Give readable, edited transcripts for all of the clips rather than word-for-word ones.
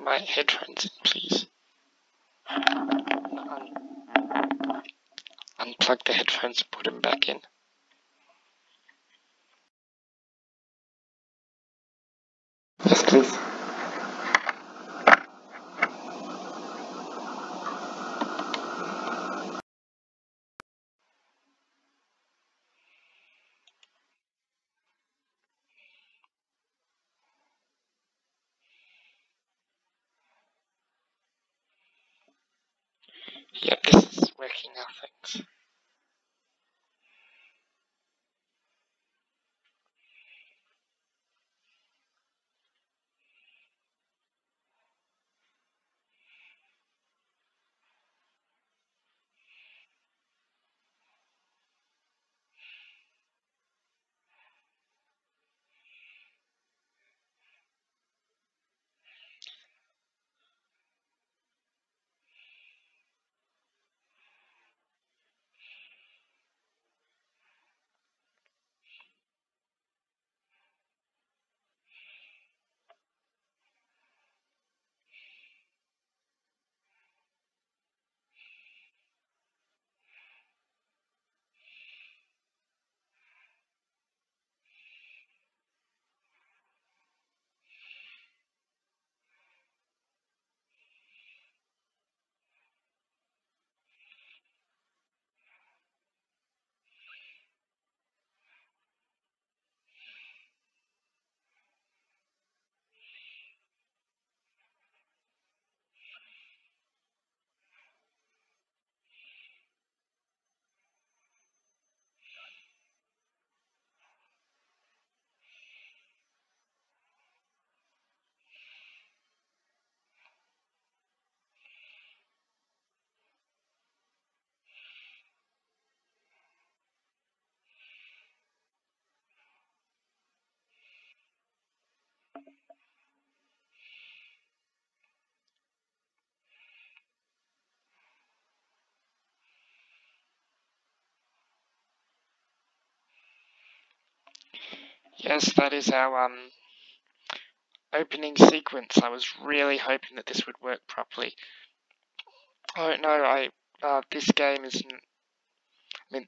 my headphones in, please. Unplug the headphones and put them back in. Yes, please. Yep, this is working now, thanks. Yes, that is our opening sequence. I was really hoping that this would work properly. Oh no, this game isn't.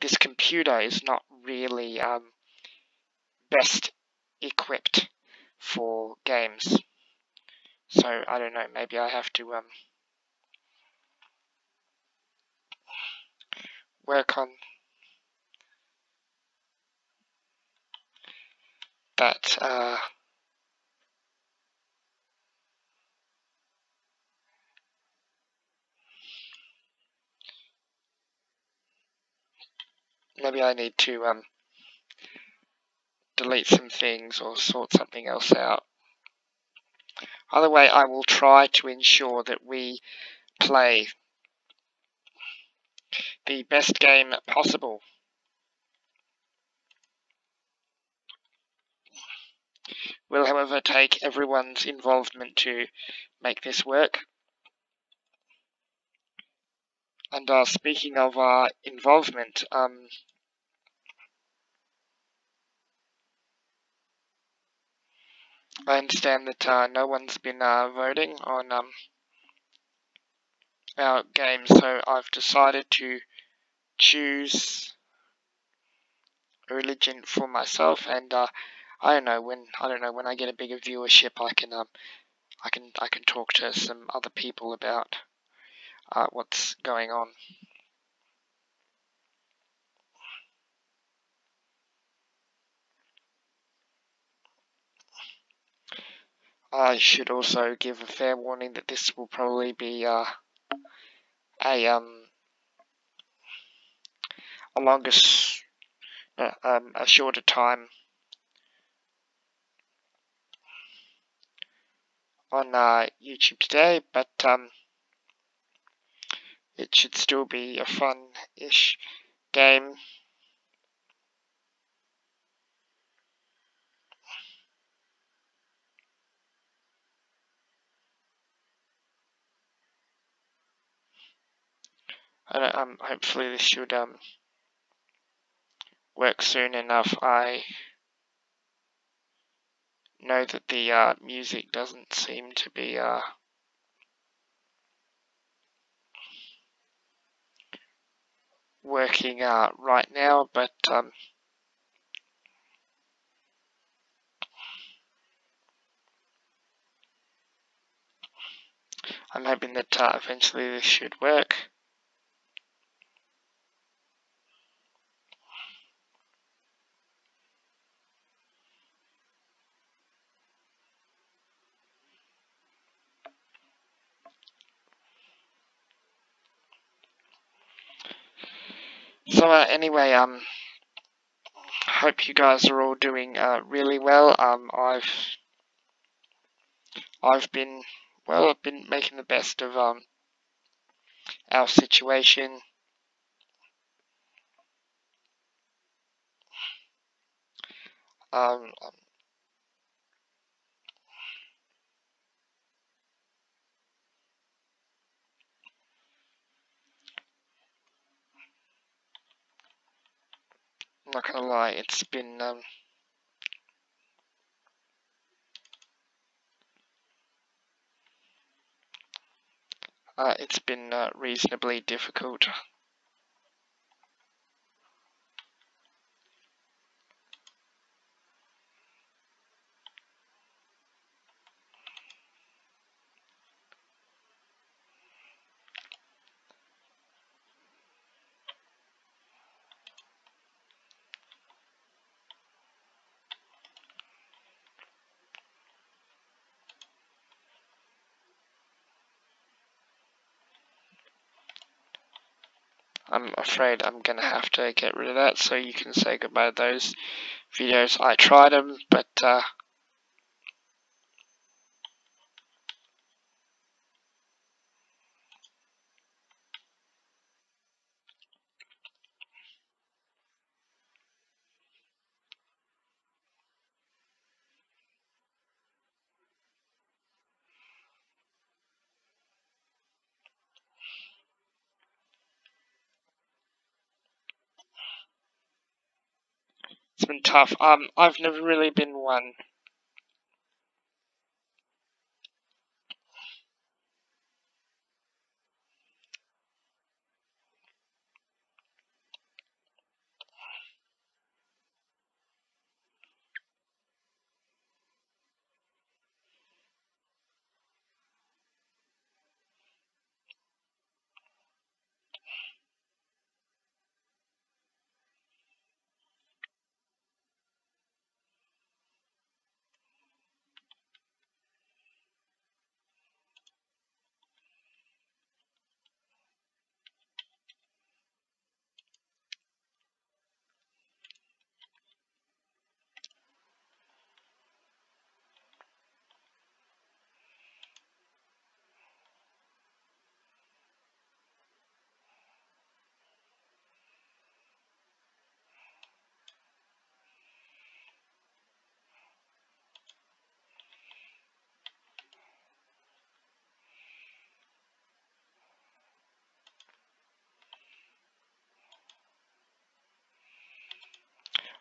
This computer is not really best equipped for games. So I don't know. Maybe I have to work on that. Maybe I need to delete some things or sort something else out. Either way, I will try to ensure that we play the best game possible. Will, however, take everyone's involvement to make this work. And speaking of involvement, I understand that no one's been voting on our game, so I've decided to choose a religion for myself, and I don't know when I get a bigger viewership, I can talk to some other people about what's going on. I should also give a fair warning that this will probably be a shorter time on YouTube today, but it should still be a fun-ish game. And hopefully this should work soon enough. I know that the music doesn't seem to be working right now, but I'm hoping that eventually this should work. So anyway, hope you guys are all doing really well. I've been making the best of our situation. I'm not gonna lie, it's been reasonably difficult. I'm afraid I'm gonna have to get rid of that, so you can say goodbye to those videos. I tried them, but it's been tough. I've never really been one.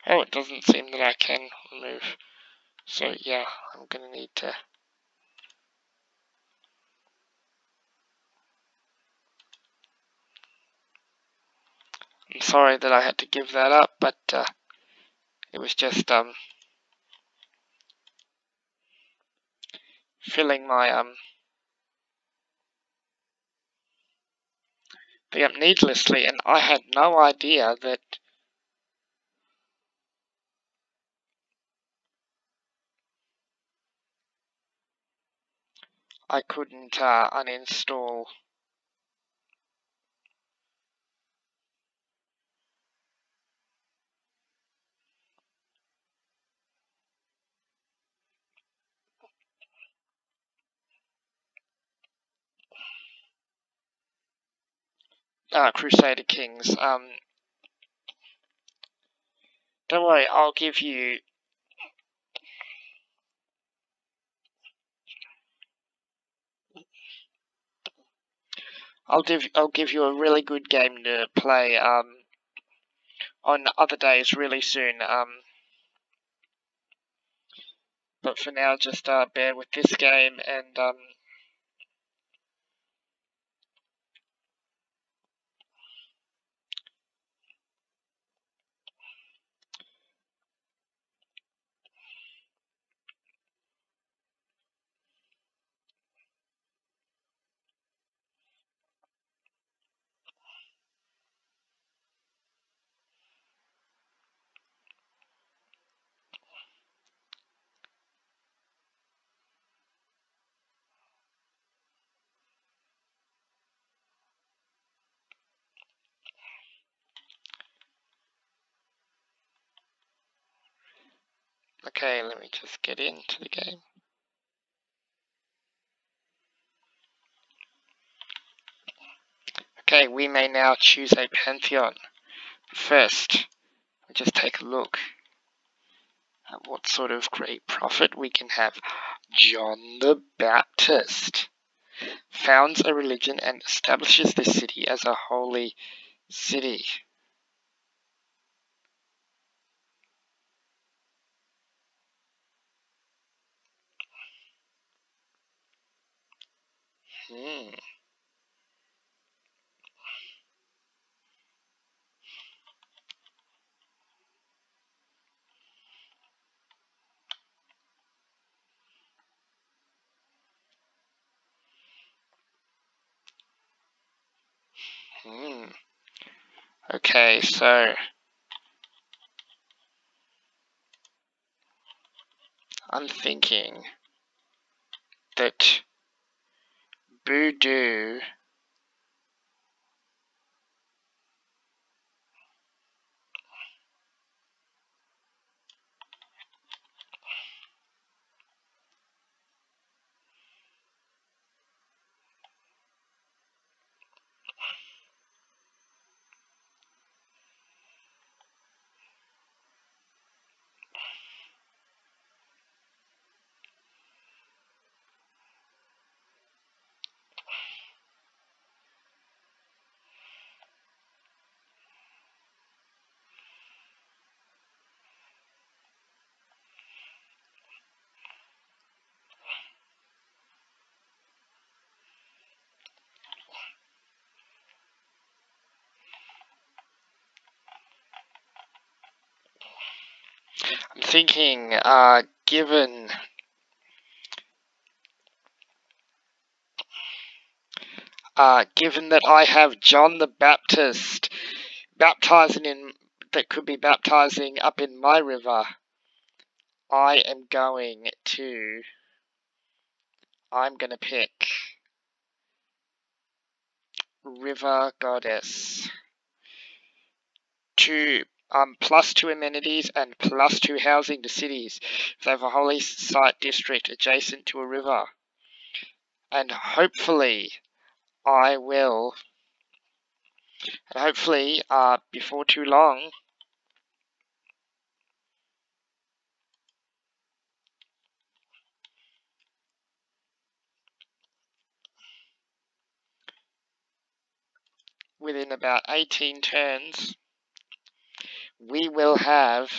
Oh, it doesn't seem that I can move. So yeah, I'm gonna need to. I'm sorry that I had to give that up, but it was just filling my thing up needlessly, and I had no idea that I couldn't uninstall. Crusader Kings. Don't worry, I'll give you a really good game to play on other days really soon. But for now, just bear with this game, and let me just get into the game. Okay, we may now choose a pantheon. First, we'll just take a look at what sort of great prophet we can have. John the Baptist founds a religion and establishes the city as a holy city. Hmm. Hmm. Okay, so I'm thinking that Voodoo I'm thinking, given that I have John the Baptist baptizing in that could be baptizing up in my river, I'm gonna pick River Goddess. +2 amenities and +2 housing to cities. They have a holy site district adjacent to a river. And hopefully, I will, before too long, within about 18 turns, we will have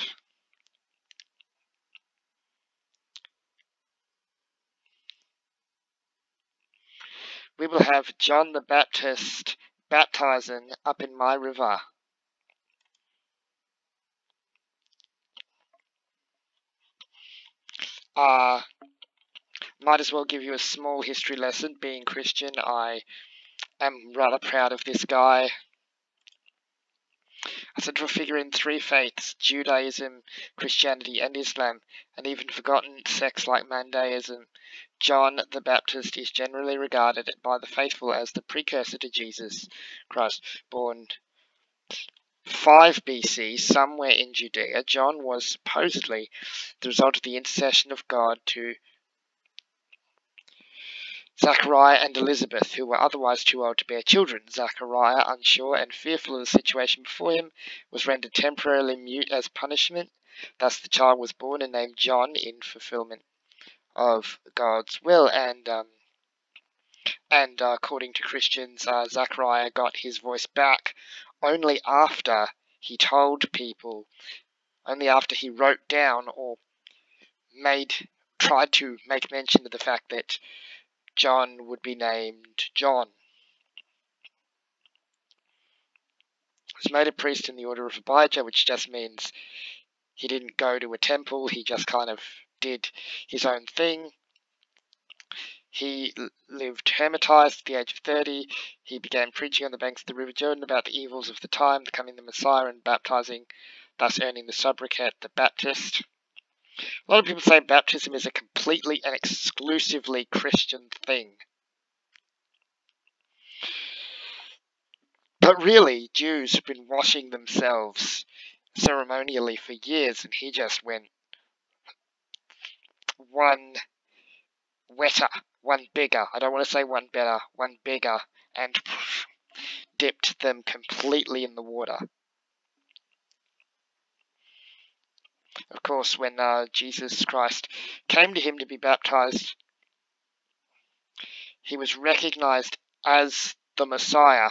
John the Baptist baptizing up in my river. Might as well give you a small history lesson. Being Christian, I am rather proud of this guy. A central figure in 3 faiths, Judaism, Christianity, and Islam, and even forgotten sects like Mandaism. John the Baptist is generally regarded by the faithful as the precursor to Jesus Christ, born 5 BC, somewhere in Judea. John was supposedly the result of the intercession of God to Zachariah and Elizabeth, who were otherwise too old to bear children. Zachariah, unsure and fearful of the situation before him, was rendered temporarily mute as punishment. Thus the child was born and named John in fulfillment of God's will. And according to Christians, Zachariah got his voice back only after he told people, only after he wrote down or tried to make mention of the fact that John would be named John. He was made a priest in the order of Abijah, which just means he didn't go to a temple, he just kind of did his own thing. He lived hermitized at the age of 30. He began preaching on the banks of the River Jordan about the evils of the time, becoming the Messiah and baptizing, thus earning the sobriquet the Baptist. A lot of people say baptism is a completely and exclusively Christian thing. But really, Jews have been washing themselves ceremonially for years, and he just went one wetter, one bigger. I don't want to say one better, one bigger, and dipped them completely in the water. Of course, when Jesus Christ came to him to be baptized, he was recognized as the Messiah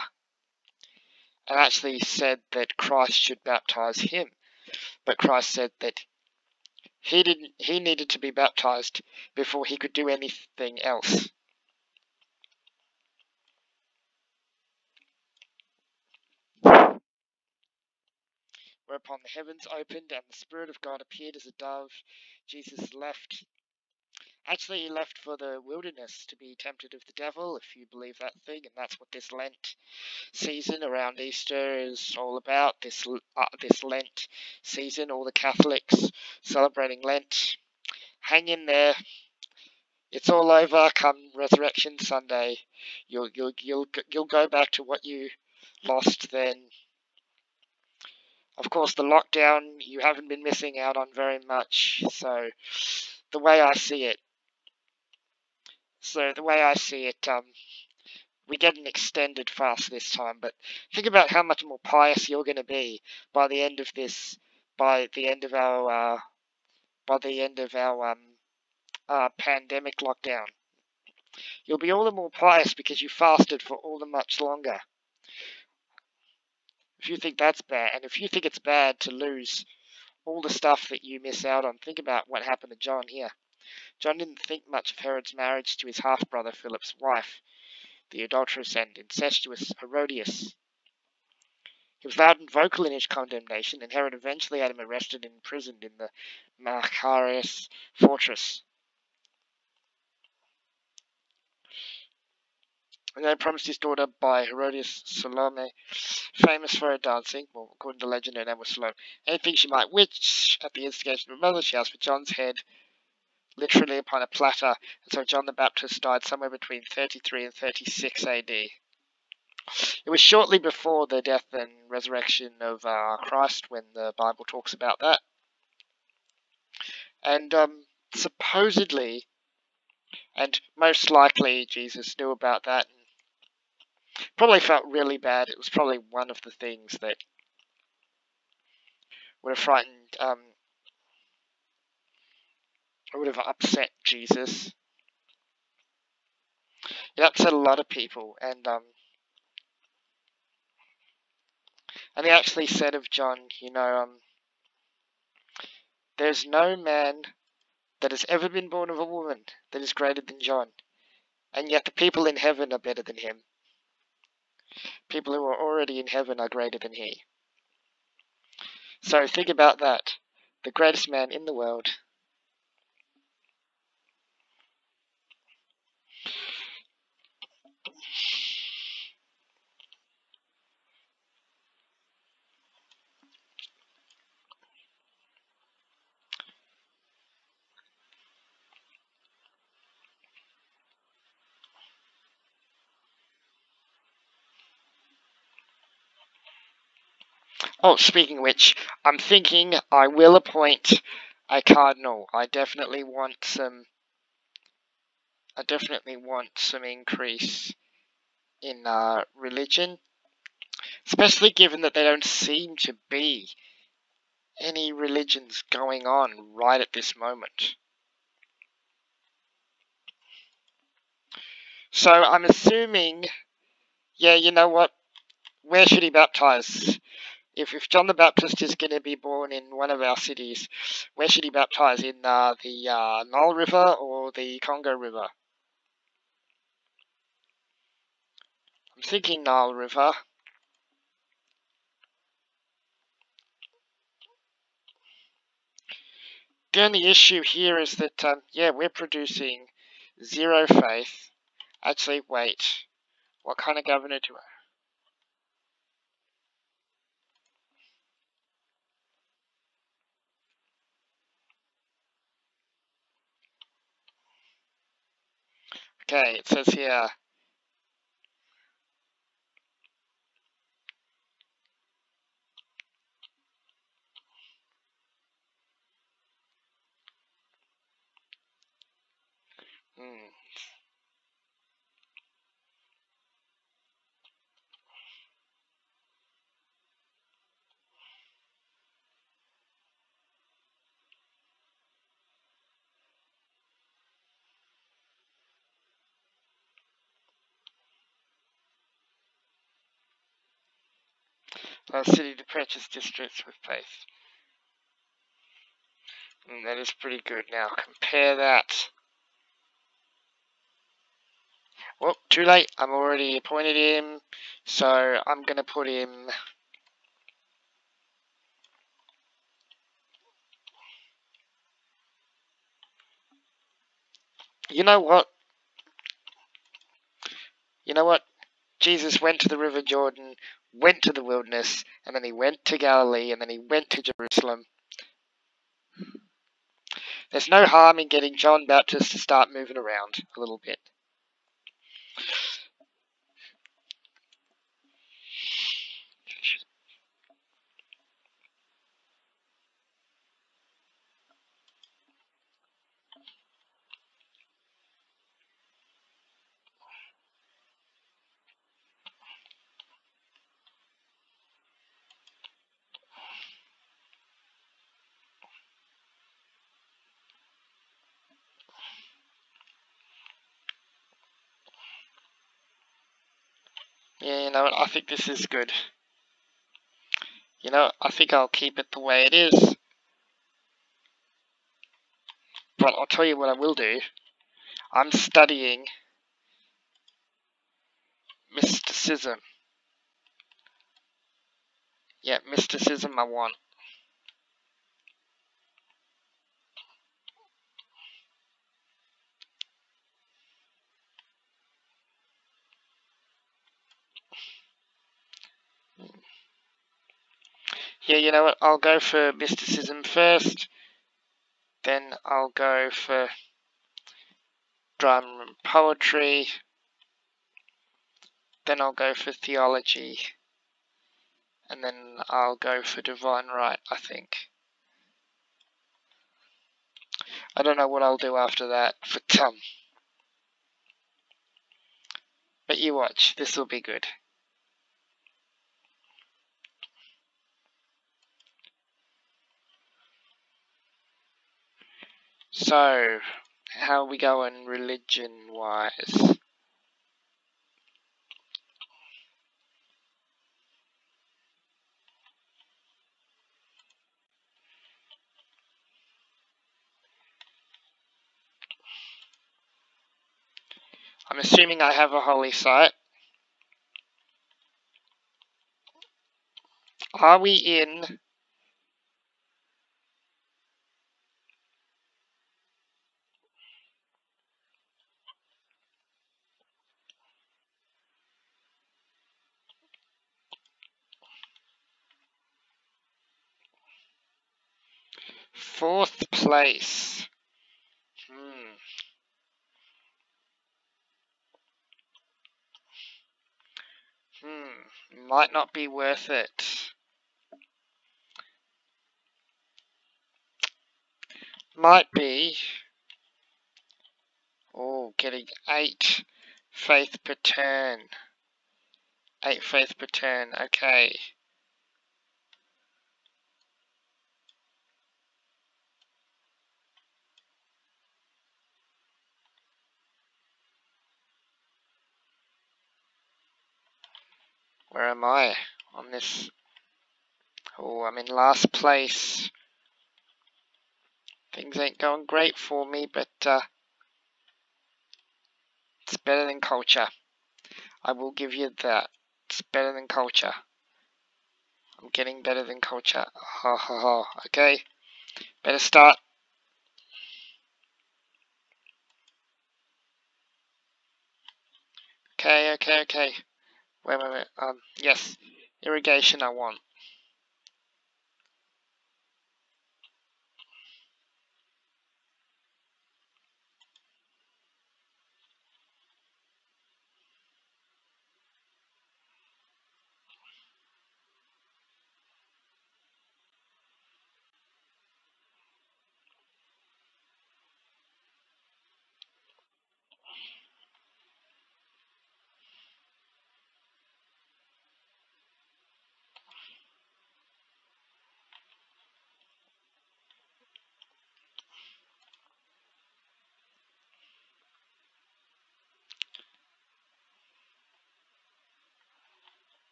and actually said that Christ should baptize him. But Christ said that he needed to be baptized before he could do anything else. Whereupon the heavens opened and the Spirit of God appeared as a dove. Jesus left. Actually, he left for the wilderness to be tempted of the devil, if you believe that thing, and that's what this Lent season around Easter is all about. This Lent season, all the Catholics celebrating Lent. Hang in there. It's all over. Come Resurrection Sunday, you'll go back to what you lost then. Of course, the lockdown you haven't been missing out on very much. So the way I see it, we get an extended fast this time. But think about how much more pious you're going to be by the end of this, by the end of our pandemic lockdown. You'll be all the more pious because you fasted for all the much longer. If you think that's bad, and if you think it's bad to lose all the stuff that you miss out on, think about what happened to John here. John didn't think much of Herod's marriage to his half-brother Philip's wife, the adulterous and incestuous Herodias. He was loud and vocal in his condemnation, and Herod eventually had him arrested and imprisoned in the Macarius fortress. And then promised his daughter by Herodias Salome, famous for her dancing. Well, according to legend, her name was Salome. Anything she might wish at the instigation of her mother, she asked for John's head, literally upon a platter. And so John the Baptist died somewhere between 33 and 36 AD. It was shortly before the death and resurrection of Christ when the Bible talks about that. And supposedly, and most likely, Jesus knew about that and probably felt really bad. It was probably one of the things that would have frightened, would have upset Jesus. It upset a lot of people, and he actually said of John, there's no man that has ever been born of a woman that is greater than John, and yet the people in heaven are better than him. People who are already in heaven are greater than he. So think about that. The greatest man in the world. Oh, speaking of which, I'm thinking I will appoint a cardinal. I definitely want some increase in religion, especially given that there don't seem to be any religions going on right at this moment. So I'm assuming, yeah, you know what? Where should he baptize? If John the Baptist is going to be born in one of our cities, where should he baptize? In the Nile River or the Congo River? I'm thinking Nile River. The only issue here is that, we're producing zero faith. Actually, wait. What kind of governor do I... Okay, it says here, city to purchase districts with place. And that is pretty good. Now compare that. Well, too late. I'm already appointed him, so I'm gonna put him. You know what? You know what? Jesus went to the River Jordan, went to the wilderness, and then he went to Galilee, and then he went to Jerusalem. There's no harm in getting John Baptist to start moving around a little bit. Yeah, you know what? I think this is good. You know, I think I'll keep it the way it is. But I'll tell you what I will do. I'm studying mysticism. Yeah, mysticism I want. Yeah, you know what? I'll go for mysticism first. Then I'll go for drama and poetry. Then I'll go for theology. And then I'll go for divine right, I think. I don't know what I'll do after that, but you watch, this will be good. So, how are we going religion-wise? I'm assuming I have a holy site. Are we in fourth place? Might not be worth it. Might be. Oh, getting 8 faith per turn. 8 faith per turn, okay. Where am I on this? Oh, I'm in last place. Things ain't going great for me, but it's better than culture. I will give you that. It's better than culture. I'm getting better than culture. Ha ha ha. Okay. Better start. Okay. Wait. Yes. Irrigation I want.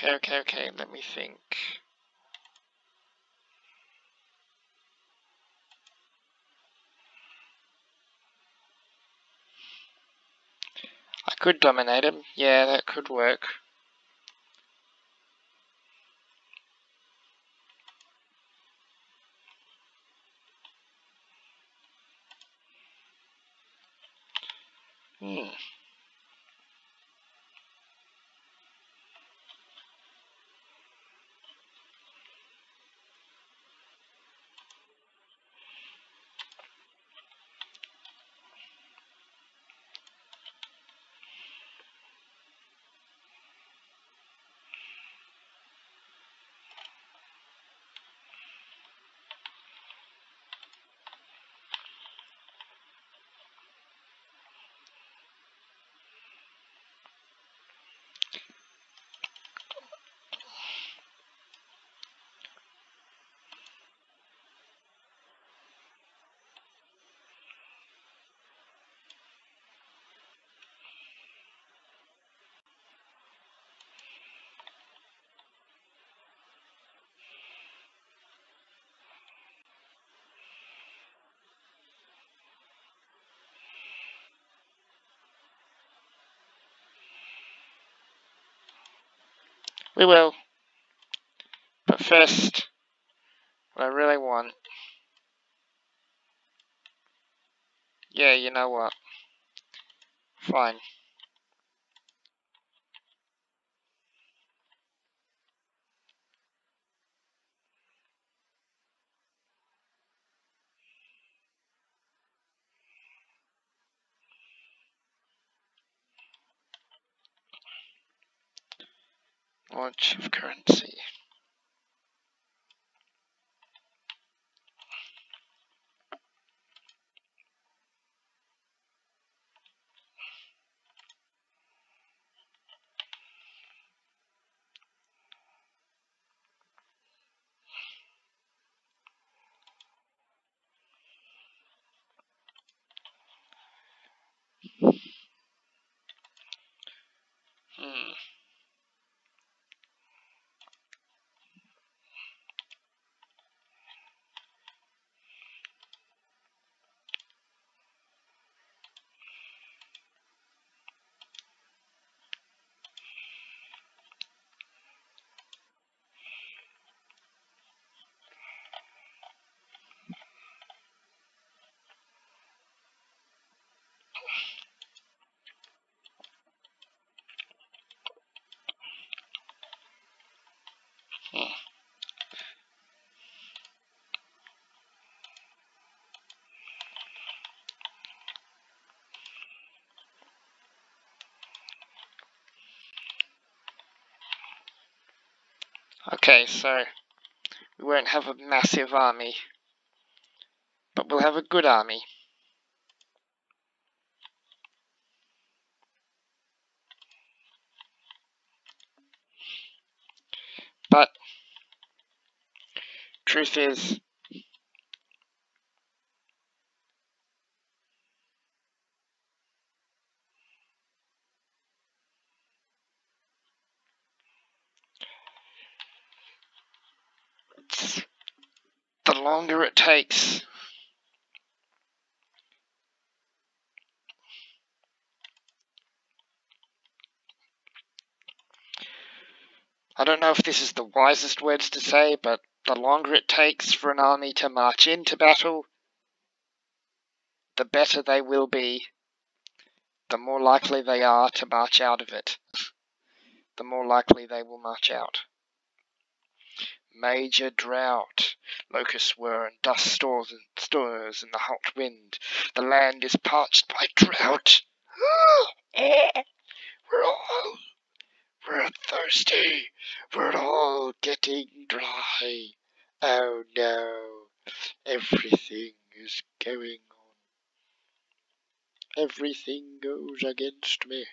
Okay, let me think. I could dominate him. Yeah, that could work. Hmm. We will. But first, what I really want... Yeah, you know what? Fine. Launch of currency. Hmm. Hmm. Okay, so we won't have a massive army, but we'll have a good army. But truth is, the longer it takes, I don't know if this is the wisest words to say, but the longer it takes for an army to march into battle, the better they will be, the more likely they are to march out of it. The more likely they will march out. Major drought. Locusts were and dust stores in the hot wind. The land is parched by drought. We're thirsty. We're all getting dry. Oh no. Everything is going on. Everything goes against me.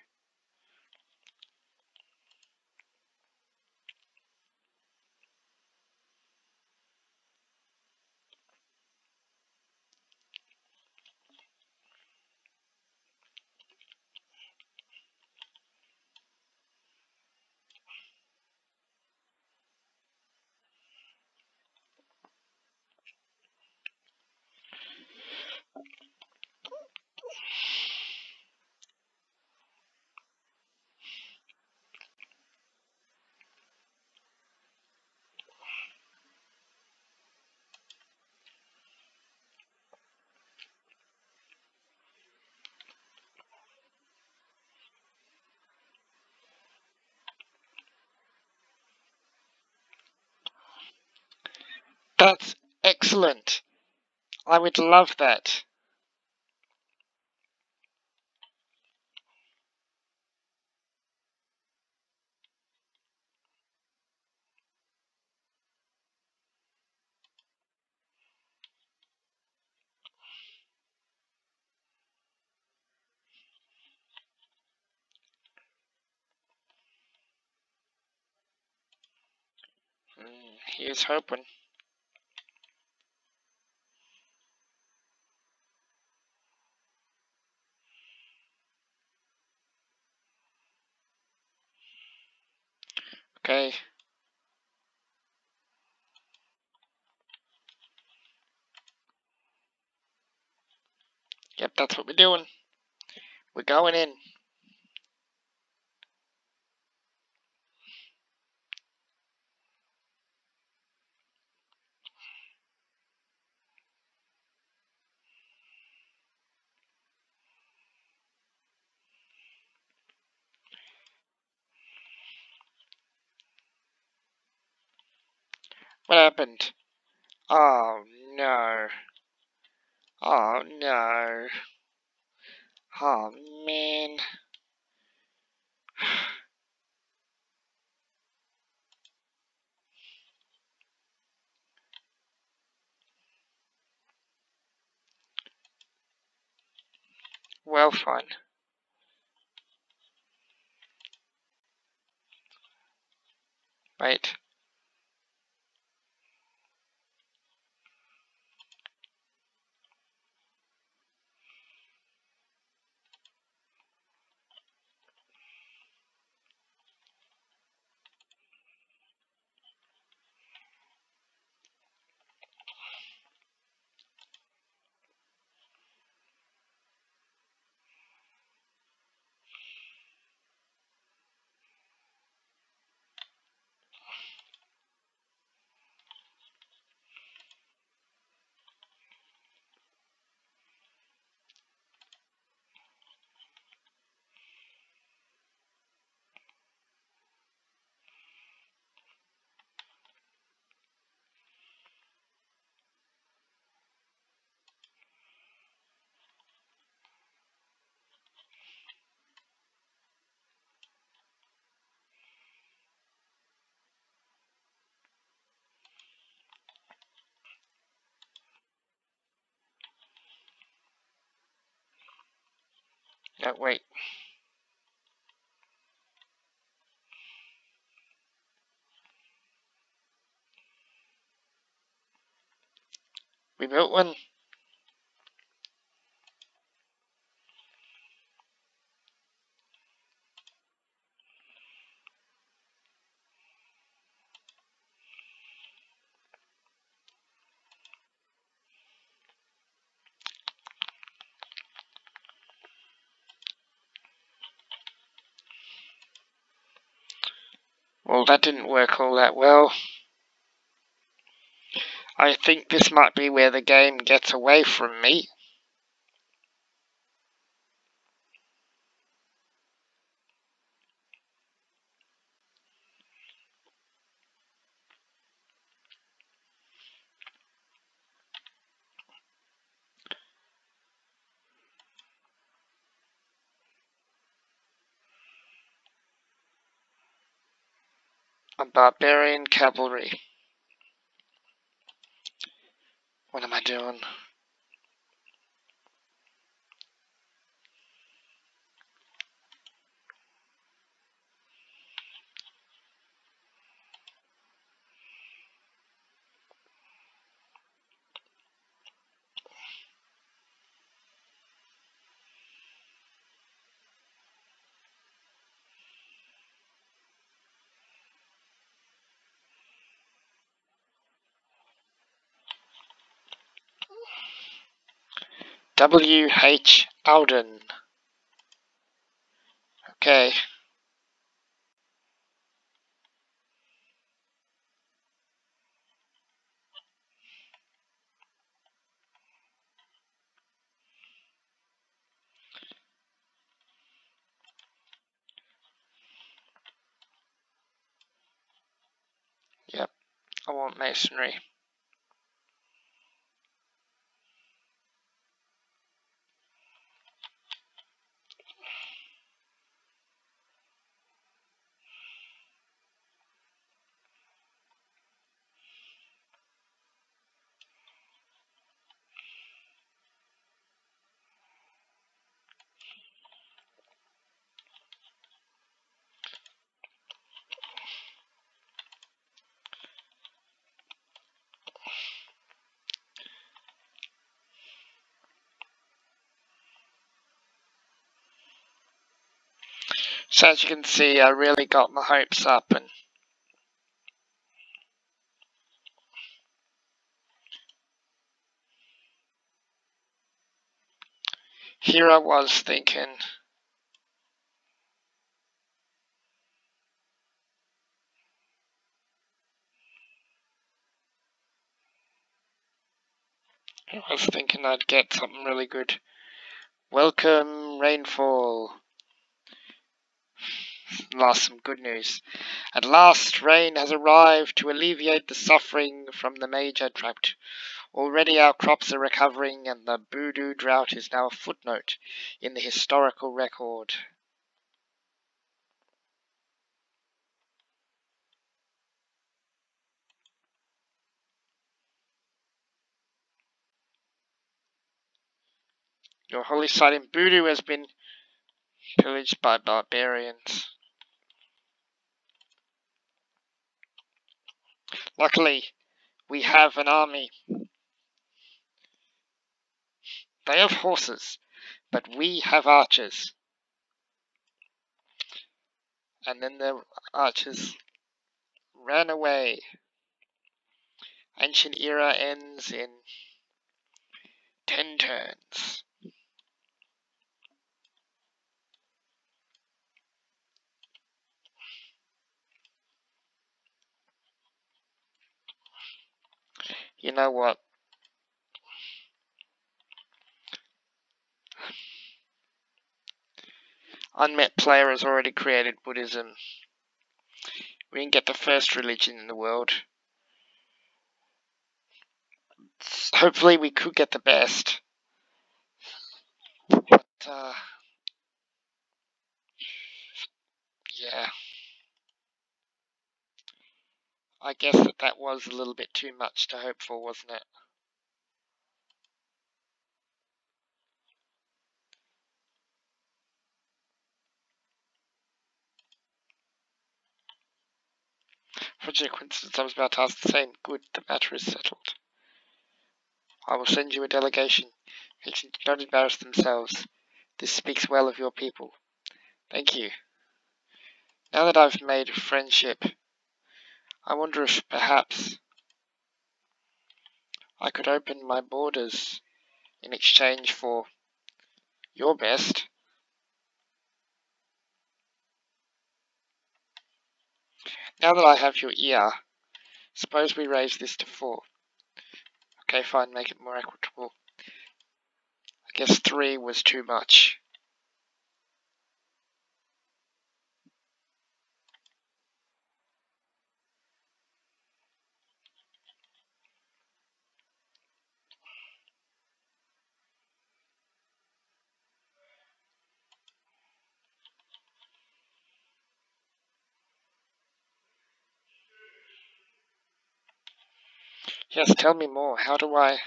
That's excellent. I would love that. Here's hoping. Okay. Yep, that's what we're doing. We're going in. What happened? Oh no. Oh no. Oh man. Well, fine. Wait. No, wait. We built one. Well, that didn't work all that well. I think this might be where the game gets away from me. A barbarian cavalry. What am I doing? W.H. Alden. Okay. Yep, I want masonry. So as you can see, I really got my hopes up, and here I was thinking, I'd get something really good. Welcome, rainfall. Last, some good news. At last, rain has arrived to alleviate the suffering from the major drought. Already our crops are recovering, and the Boodoo drought is now a footnote in the historical record. Your holy site in Boodoo has been pillaged by barbarians. Luckily, we have an army. They have horses, but we have archers. And then the archers ran away. Ancient era ends in 10 turns. You know what? Unmet player has already created Buddhism. We didn't get the first religion in the world. Hopefully we could get the best. But, yeah. I guess that was a little bit too much to hope for, wasn't it? Fortunate coincidence, I was about to ask the same. Good, the matter is settled. I will send you a delegation. They should not embarrass themselves. This speaks well of your people. Thank you. Now that I've made a friendship, I wonder if perhaps I could open my borders in exchange for your best. Now that I have your ear, suppose we raise this to 4. Okay, fine, make it more equitable. I guess 3 was too much. Yes, tell me more. How do I...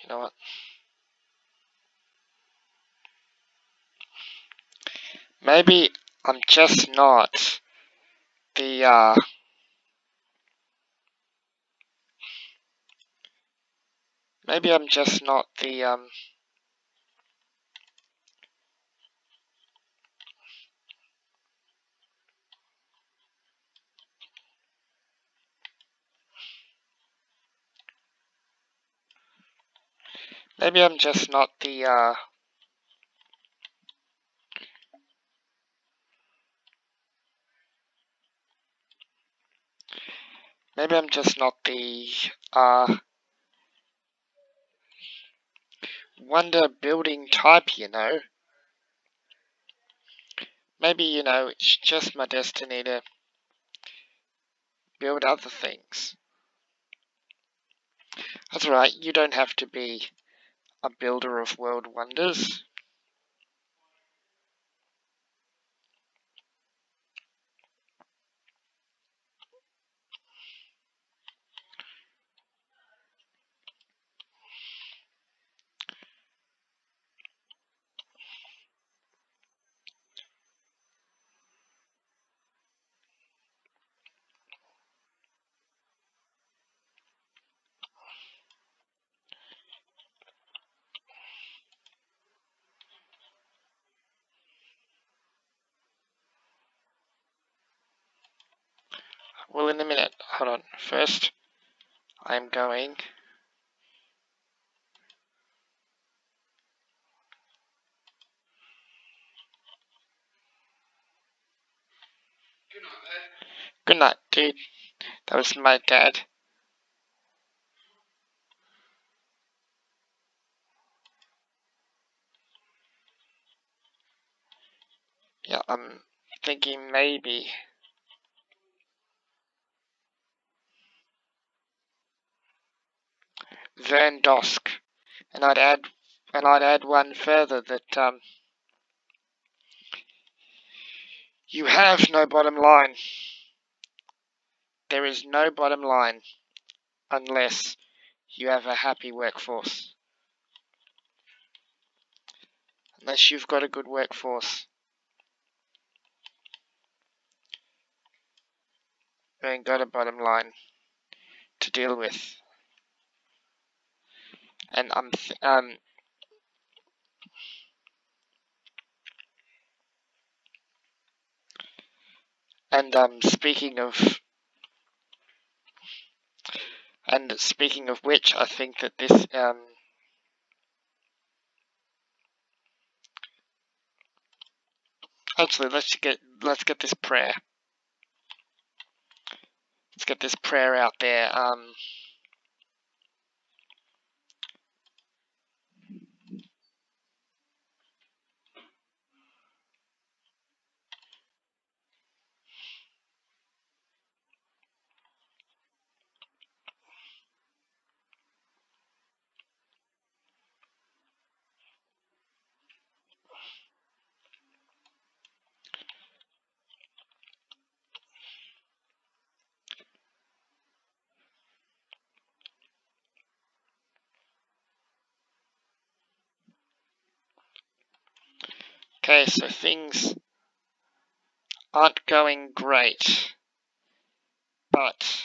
You know what? Maybe I'm just not the, maybe I'm just not the, maybe I'm just not the, maybe I'm just not the, wonder building type, you know? Maybe, it's just my destiny to build other things. That's right, you don't have to be a builder of world wonders. Well, in a minute. Hold on. First, I'm going. Good night, dude. That was my dad. Yeah, I'm thinking maybe Vern Dosk, and I'd add one further that you have no bottom line. There is no bottom line unless you have a happy workforce. Unless you've got a good workforce, you ain't got a bottom line to deal with. And speaking of which, I think that this actually let's get this prayer. Let's get this prayer out there. Okay, so things aren't going great, but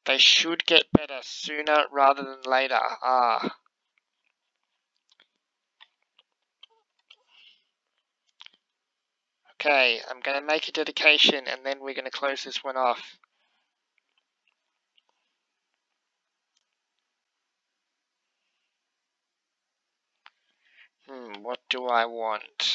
they should get better sooner rather than later. Okay, I'm going to make a dedication and then we're going to close this one off. What do I want?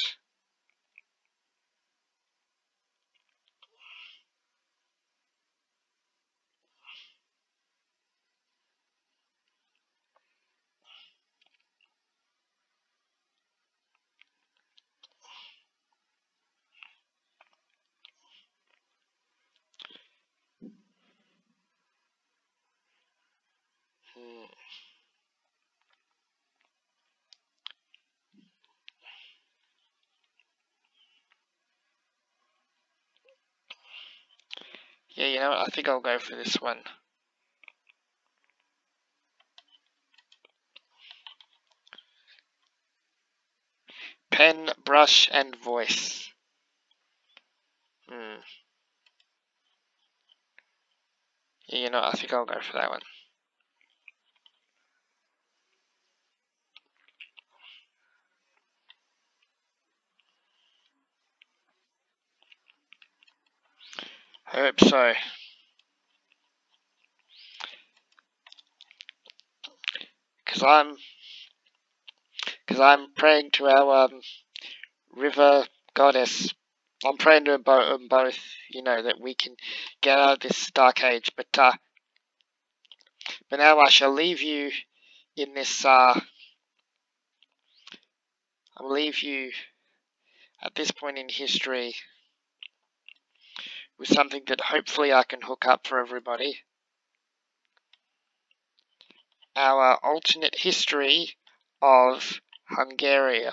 Yeah, you know what? I think I'll go for this one. Pen, brush, and voice. Yeah, you know, I think I'll go for that one. I hope so. Because I'm praying to our river goddess. I'm praying to them both, you know, that we can get out of this dark age. But now I shall leave you in this. I'll leave you at this point in history with something that hopefully I can hook up for everybody. Our alternate history of Hungary.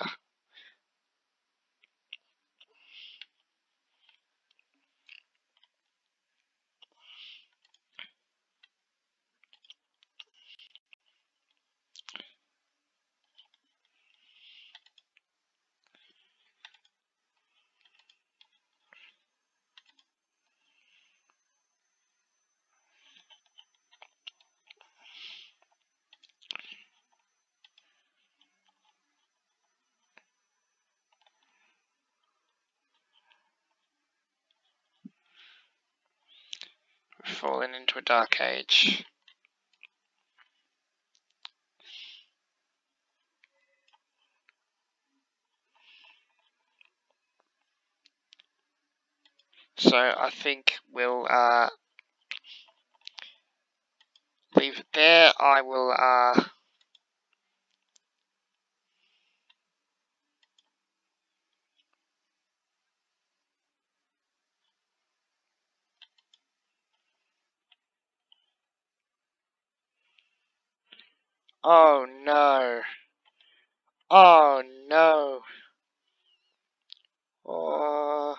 fallen into a dark age. So I think we'll leave it there. I will oh no. Oh no. Oh,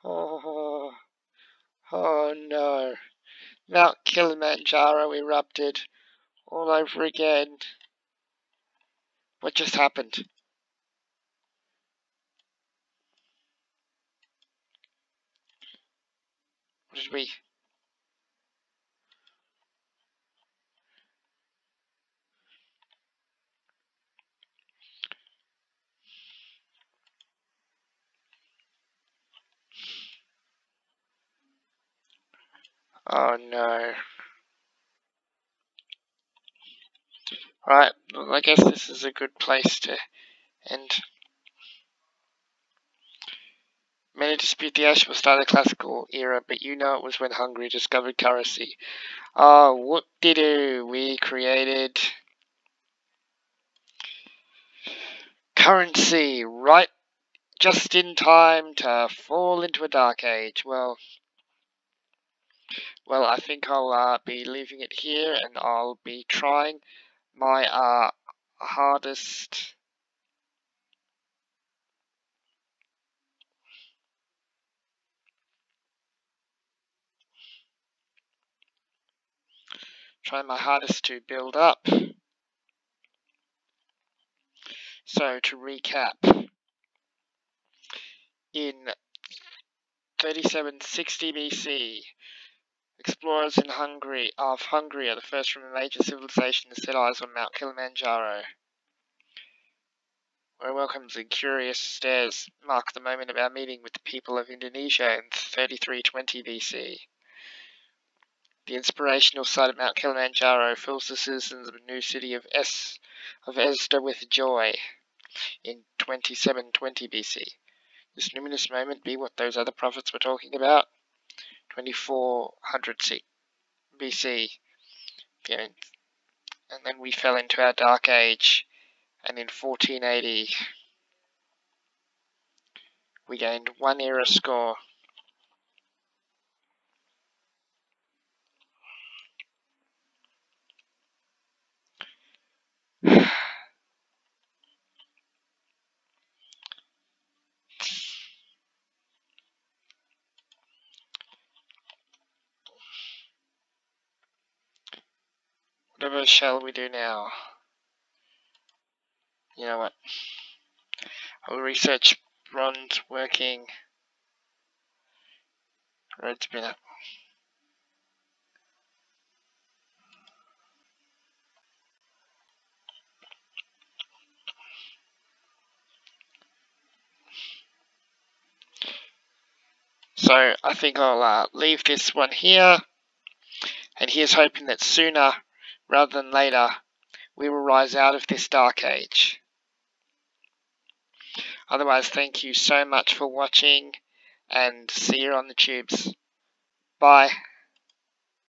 oh, oh no. Mount Kilimanjaro erupted all over again. What just happened? What did we... Oh no. Right, well, I guess this is a good place to end. Many dispute the actual start of the classical era, but you know it was when Hungary discovered currency. Oh, whoop-de-doo, we created currency right just in time to fall into a dark age. Well, I think I'll be leaving it here, and I'll be trying my hardest. Trying my hardest to build up. So to recap, in 3760 BC, explorers in Hungary are the first from a major civilization to set eyes on Mount Kilimanjaro, where welcomes and curious stares mark the moment of our meeting with the people of Indonesia in 3320 BC. The inspirational sight of Mount Kilimanjaro fills the citizens of the new city of Ezda with joy in 2720 BC. This luminous moment be what those other prophets were talking about? 2400 BC. And then we fell into our dark age, and in 1480 we gained 1 era score. Whatever shall we do now? You know what? I'll research bronze working road spinner. So I think I'll leave this one here, and here's hoping that sooner rather than later we will rise out of this dark age. Otherwise, thank you so much for watching, and see you on the tubes. Bye.